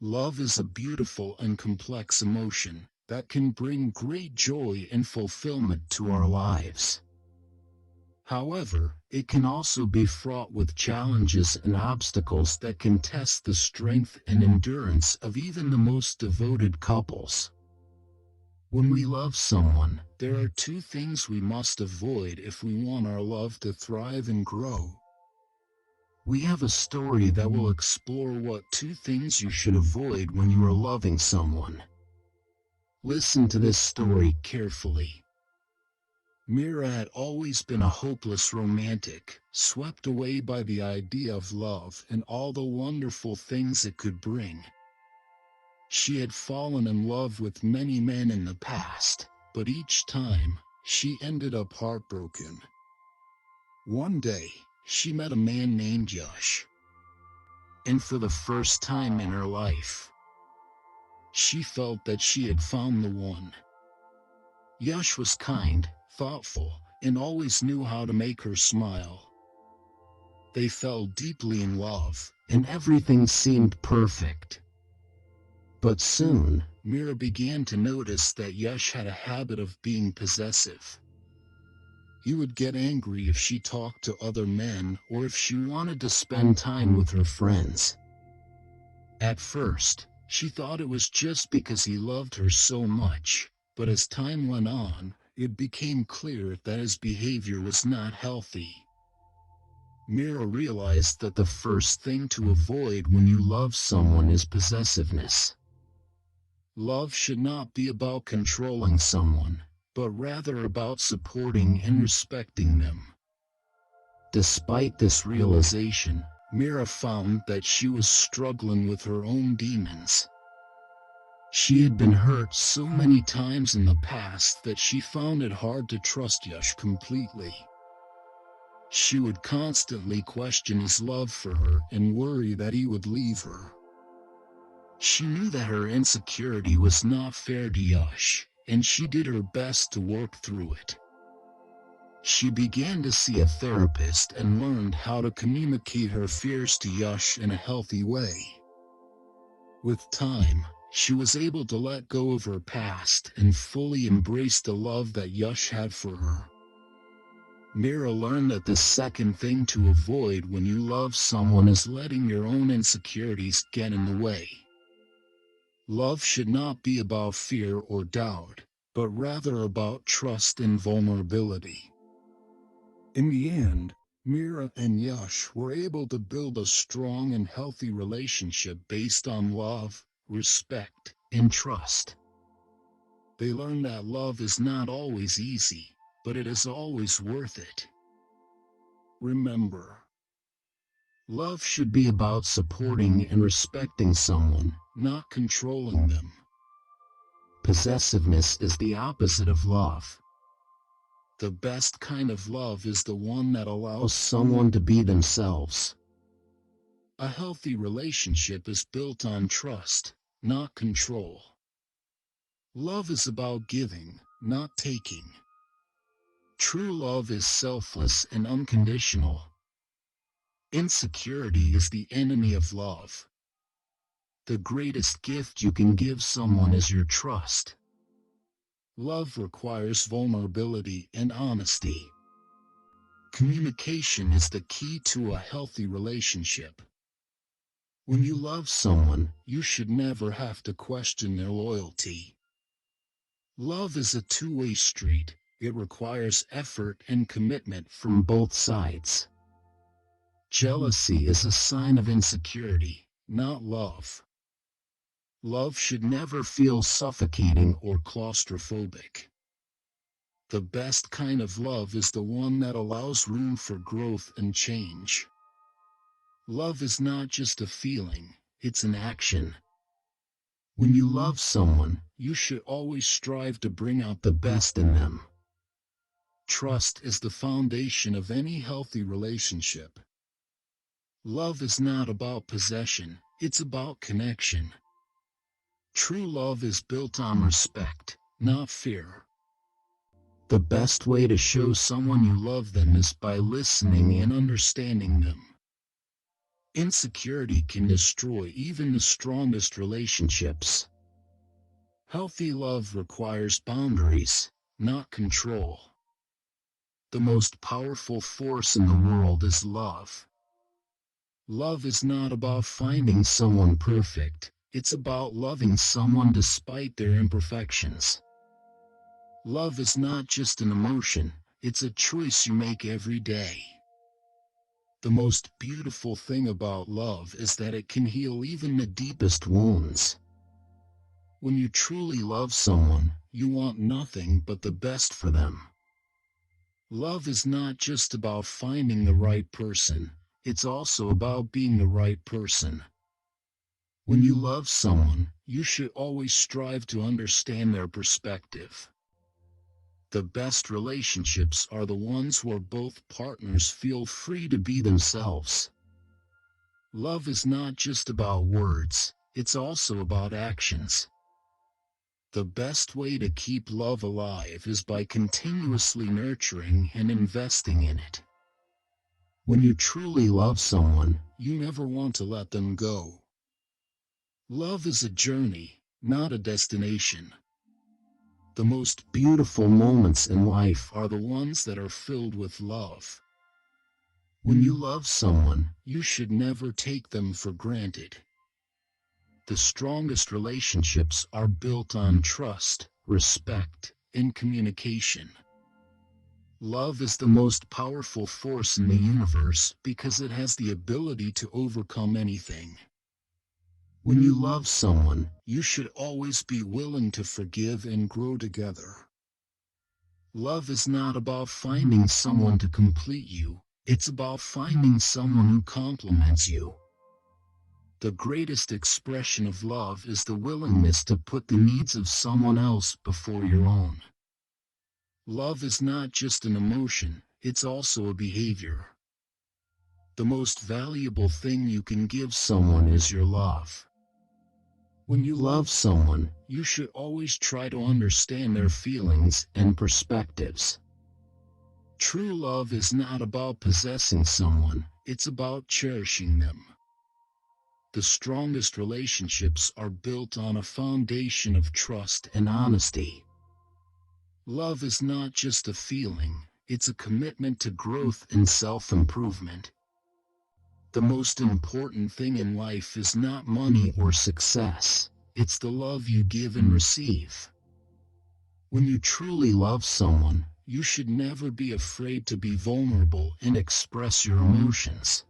Love is a beautiful and complex emotion that can bring great joy and fulfillment to our lives. However, it can also be fraught with challenges and obstacles that can test the strength and endurance of even the most devoted couples. When we love someone, there are two things we must avoid if we want our love to thrive and grow. We have a story that will explore what two things you should avoid when you are loving someone. Listen to this story carefully. Mira had always been a hopeless romantic, swept away by the idea of love and all the wonderful things it could bring. She had fallen in love with many men in the past, but each time, she ended up heartbroken. One day, she met a man named Yash, and for the first time in her life, she felt that she had found the one. Yash was kind, thoughtful, and always knew how to make her smile. They fell deeply in love, and everything seemed perfect. But soon, Mira began to notice that Yash had a habit of being possessive. He would get angry if she talked to other men or if she wanted to spend time with her friends. At first, she thought it was just because he loved her so much, but as time went on, it became clear that his behavior was not healthy. Mira realized that the first thing to avoid when you love someone is possessiveness. Love should not be about controlling someone, but rather about supporting and respecting them. Despite this realization, Mira found that she was struggling with her own demons. She had been hurt so many times in the past that she found it hard to trust Yash completely. She would constantly question his love for her and worry that he would leave her. She knew that her insecurity was not fair to Yash, and she did her best to work through it. She began to see a therapist and learned how to communicate her fears to Yash in a healthy way. With time, she was able to let go of her past and fully embrace the love that Yash had for her. Mira learned that the second thing to avoid when you love someone is letting your own insecurities get in the way. Love should not be about fear or doubt, but rather about trust and vulnerability. In the end, Mira and Yash were able to build a strong and healthy relationship based on love, respect, and trust. They learned that love is not always easy, but it is always worth it. Remember, love should be about supporting and respecting someone, not controlling them. Possessiveness is the opposite of love. The best kind of love is the one that allows someone to be themselves. A healthy relationship is built on trust, not control. Love is about giving, not taking. True love is selfless and unconditional. Insecurity is the enemy of love. The greatest gift you can give someone is your trust. Love requires vulnerability and honesty. Communication is the key to a healthy relationship. When you love someone, you should never have to question their loyalty. Love is a two-way street. It requires effort and commitment from both sides. Jealousy is a sign of insecurity, not love. Love should never feel suffocating or claustrophobic. The best kind of love is the one that allows room for growth and change. Love is not just a feeling, it's an action. When you love someone, you should always strive to bring out the best in them. Trust is the foundation of any healthy relationship. Love is not about possession, it's about connection. True love is built on respect, not fear. The best way to show someone you love them is by listening and understanding them. Insecurity can destroy even the strongest relationships. Healthy love requires boundaries, not control. The most powerful force in the world is love. Love is not about finding someone perfect, it's about loving someone despite their imperfections. Love is not just an emotion, it's a choice you make every day. The most beautiful thing about love is that it can heal even the deepest wounds. When you truly love someone, you want nothing but the best for them. Love is not just about finding the right person, it's also about being the right person. When you love someone, you should always strive to understand their perspective. The best relationships are the ones where both partners feel free to be themselves. Love is not just about words, it's also about actions. The best way to keep love alive is by continuously nurturing and investing in it. When you truly love someone, you never want to let them go. Love is a journey, not a destination. The most beautiful moments in life are the ones that are filled with love. When you love someone, you should never take them for granted. The strongest relationships are built on trust, respect, and communication. Love is the most powerful force in the universe because it has the ability to overcome anything. When you love someone, you should always be willing to forgive and grow together. Love is not about finding someone to complete you, it's about finding someone who complements you. The greatest expression of love is the willingness to put the needs of someone else before your own. Love is not just an emotion, it's also a behavior. The most valuable thing you can give someone is your love. When you love someone, you should always try to understand their feelings and perspectives. True love is not about possessing someone, it's about cherishing them. The strongest relationships are built on a foundation of trust and honesty. Love is not just a feeling, it's a commitment to growth and self-improvement. The most important thing in life is not money or success, it's the love you give and receive. When you truly love someone, you should never be afraid to be vulnerable and express your emotions.